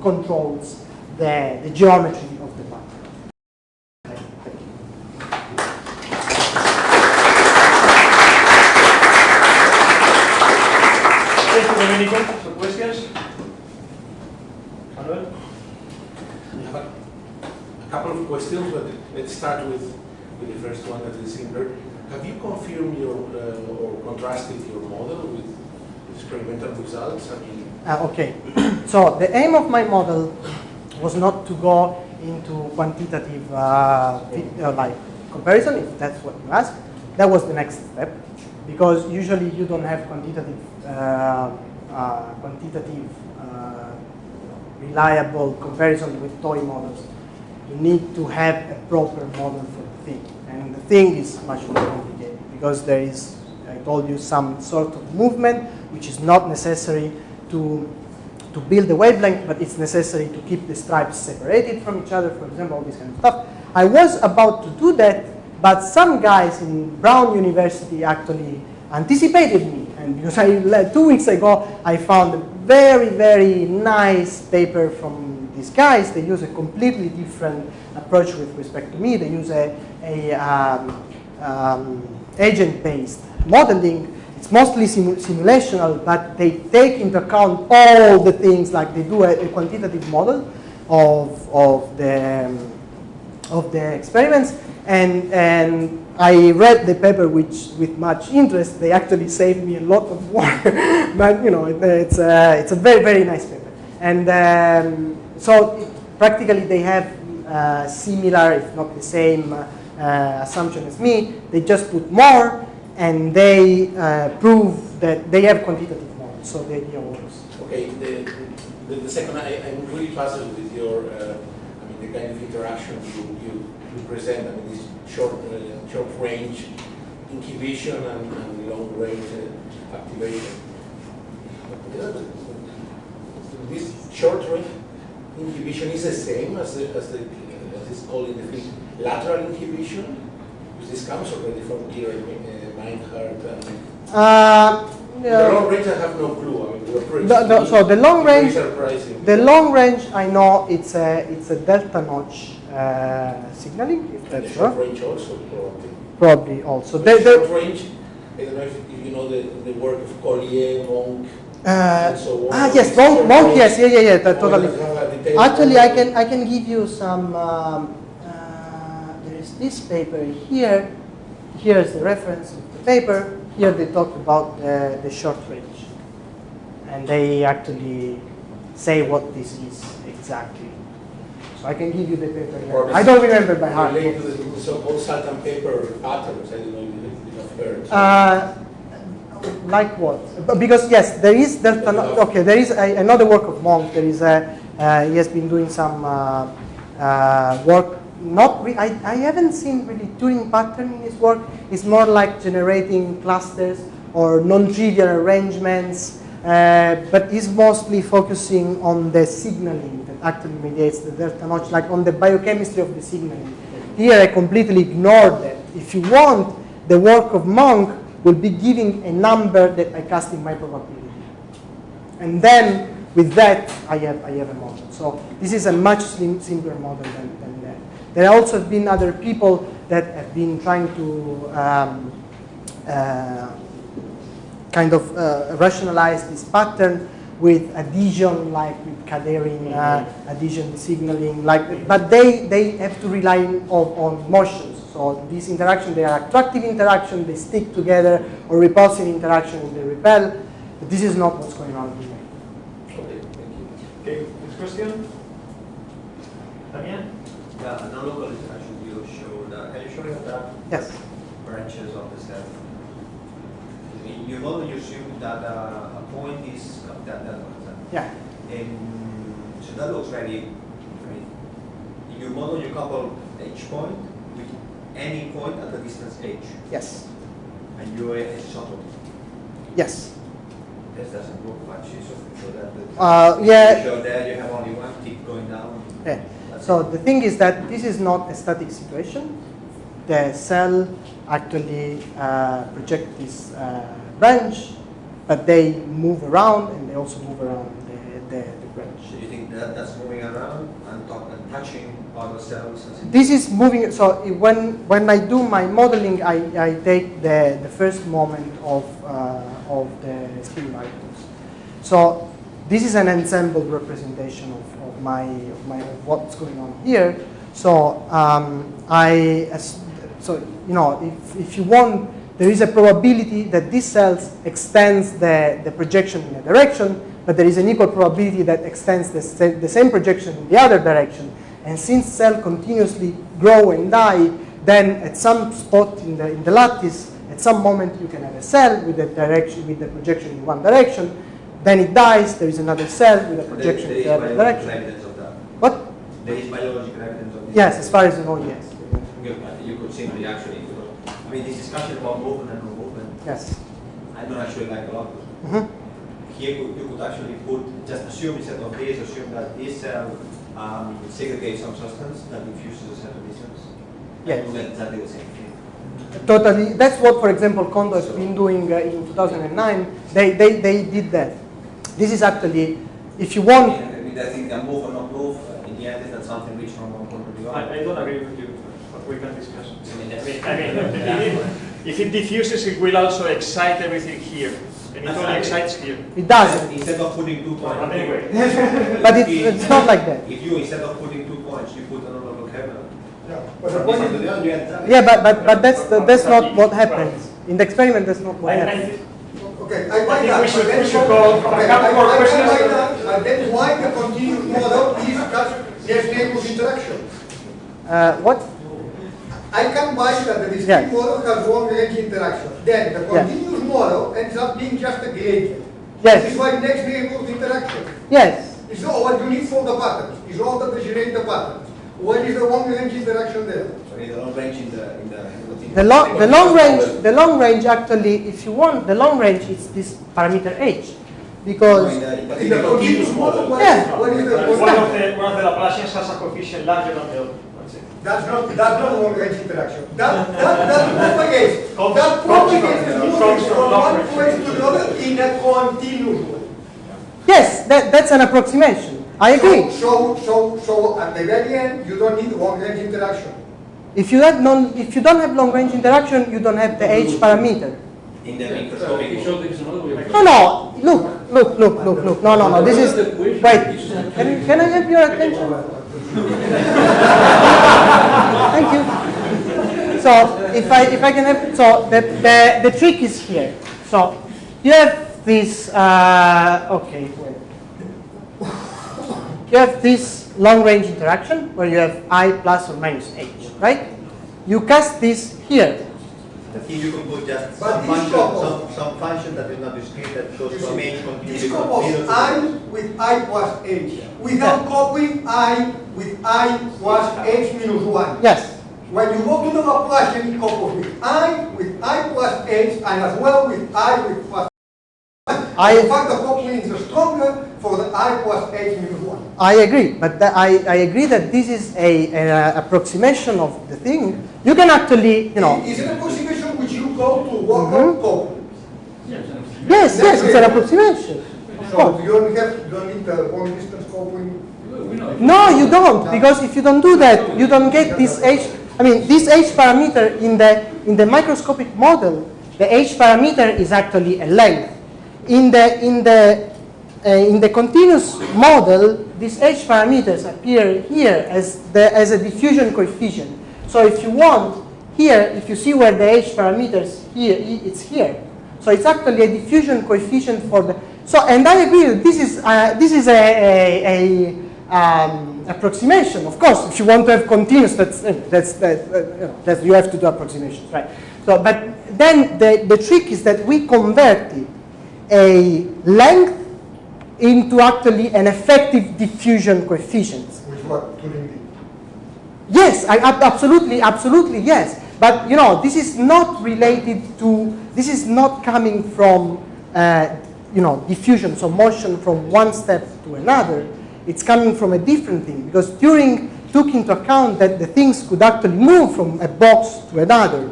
controls the geometry of the pattern. Thank you, Domenico. So questions? Manuel? I have a couple of questions, but let's start with the first one that is simpler. Have you confirmed your or contrasted your model with experimental results? I mean, Okay. So the aim of my model was not to go into quantitative like comparison, if that's what you ask. That was the next step, because usually you don't have quantitative reliable comparison with toy models. You need to have a proper model for the thing. And the thing is much more complicated because there is, I told you, some sort of movement which is not necessary to build the wavelength, but it's necessary to keep the stripes separated from each other, for example, all this kind of stuff. I was about to do that, but some guys in Brown University actually anticipated me. And because 2 weeks ago, I found a very, very nice paper from these guys. They use a completely different approach with respect to me. They use a agent-based modeling. It's mostly simulational, but they take into account all the things, like they do a quantitative model of the experiments. And I read the paper with much interest. They actually saved me a lot of work, but it's a very, very nice paper. And so practically they have similar, if not the same, assumption as me. They just put more, and they prove that they have quantitative models, so the idea works. okay. The second, I'm really puzzled with your, the kind of interaction you present. I mean, this short range inhibition and long range activation. This short range inhibition is the same as it's called in the field lateral inhibition. Because this comes already from Kieran, Meinhardt. The long range, I have no clue. I mean, so the long range, surprising. the long range, I know it's a delta notch signaling. If that's short right. range also probably. Probably also. But short range. I don't know if you know the work of Collier, Monk, and so on. Yes, Monk, yes, yeah, totally. Actually, I I can give you some. There is this paper here. Here's the reference of the paper. Here they talk about the short range, and they actually say what this is exactly. So I can give you the paper here. I don't remember by heart. Related to the so-called salt and pepper patterns. I don't know if you have heard. Like what? Because yes, there is delta. Okay, there is another work of Monk. There is he has been doing some work. I haven't seen really Turing pattern in his work. It's more like generating clusters or non-trivial arrangements, but he's mostly focusing on the signaling that actually mediates the delta notch, like on the biochemistry of the signaling. Here I completely ignored that. If you want, the work of Monk will be giving a number that I cast in my probability. And then with that, I have a model. So this is a much simpler model than that. There have also been other people that have been trying to kind of rationalize this pattern with adhesion, like with cadering adhesion signaling, but they have to rely on motions. So these interactions, they are attractive interaction, they stick together, or repulsive interaction, and they repel. But this is not what's going on here. Okay, thank you. Okay, next question. Damian? Yeah, non-local interaction you showed. Can you show me that Yes. branches of the cell? In your model, you assume that a point is Yeah. so that looks very. In your model, you couple h point with any point at the distance h, Yes. and you are shuttle. Yes. This doesn't look much. So that Yeah. you show there you have only one tick going down. Yeah. So the thing is that this is not a static situation. The cell actually project this branch, but they move around and they also move around the branch. So you think that that's moving around and touching other cells? This is moving. So when I do my modeling, I take the first moment of the spin molecules. So this is an ensemble representation of what's going on here. So you know, if you want, there is a probability that this cell extends the projection in a direction, but there is an equal probability that extends the same projection in the other direction. And since cells continuously grow and die, then at some spot in the lattice, at some moment you can have a cell with the projection in one direction. Then it dies. There is another cell with a projection in the other direction. Evidence of that. What? There is biological evidence of this. Yes, as far as you know, yes. You could simply actually, I mean, this discussion about movement and non-movement, Yes. I don't actually like a lot. Mm-hmm. Here you could actually just assume instead of this, assume that this cell segregates some substance that diffuses a set of distance. Yes. And do exactly the same thing. Totally. That's what, for example, Kondo has been doing in 2009. They did that. This is actually, if you want. I mean, I think that move or not move, in the end, is that something reached from one point of view? I don't agree with you, but we can discuss. If it diffuses, it will also excite everything here. And it only excites here. It doesn't. Instead of putting 2 points. But anyway. But it's not like that. If you, instead of putting 2 points, you put another kernel. But the point is, Yeah, but that's not what happens. In the experiment, that's not what happens. okay, I think we should go for a couple more questions. But then why the continuous model is such next neighbors interaction? What? I can buy that the discrete model has long range interaction. Then the continuous model ends up being just a gradient. Yes. This is why next neighbors interaction. Yes. It's not what you need for the patterns. It's all that generate the patterns. What is the long range interaction there? Sorry, the long range in the The long range actually, if you want, the long range is this parameter h, because In the continuous model, what is One of the the Laplacians has a coefficient larger than the other. That's it. That's not long range interaction. That propagates. That propagates is moving comes from from long one range. place to the other in a continuous way. yes, that's an approximation. I agree. So at the very end, you don't need long range interaction. If you don't have long range interaction, you don't have the h parameter. in the microscopic. No. Look. No. This is wait. Can I have your attention? Thank you. So if I can have, so the trick is here. So you have this. Okay, wait. You have this long range interaction where you have I plus or minus h, right? You cast this here. Here you can put just But some function that is not discrete that goes from h continuous This couples I with I plus h. Without coupling I with I plus h minus 1. Yes. When you go to the Laplacian, it couples with I plus h and as well with I with plus. In fact, the coupling is stronger for the I plus h minus 1. I agree, but I agree that this is an approximation of the thing. You can actually, Is an approximation which you go to work on coupling. Yes, it's an approximation. Of So course. you don't need the long distance coupling. No, you don't, because if you don't do that, you don't get this h. I mean, this h parameter in the microscopic model, the h parameter is actually a length. In the continuous model, these h parameters appear here as a diffusion coefficient. So if you want here, if you see where the h parameters here, it's here. So it's actually a diffusion coefficient for the. So, and I agree that this is a approximation. Of course, if you want to have continuous, that you have to do approximations, right? So, but then the trick is that we converted a length into actually an effective diffusion coefficient. Which what Turing did. Yes, absolutely, yes. But this is not related to. This is not coming from diffusion, so motion from one step to another. It's coming from a different thing because Turing took into account that the things could actually move from a box to another.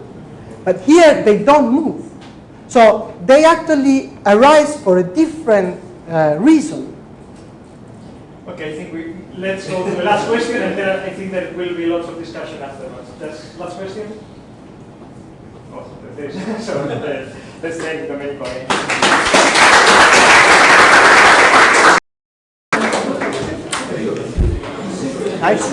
But here they don't move. So they actually arise for a different reason. Okay, I think let's go to the last question, and then I think there will be lots of discussion afterwards. That's last question? Oh, there's, so let's thank Domenico. Nice.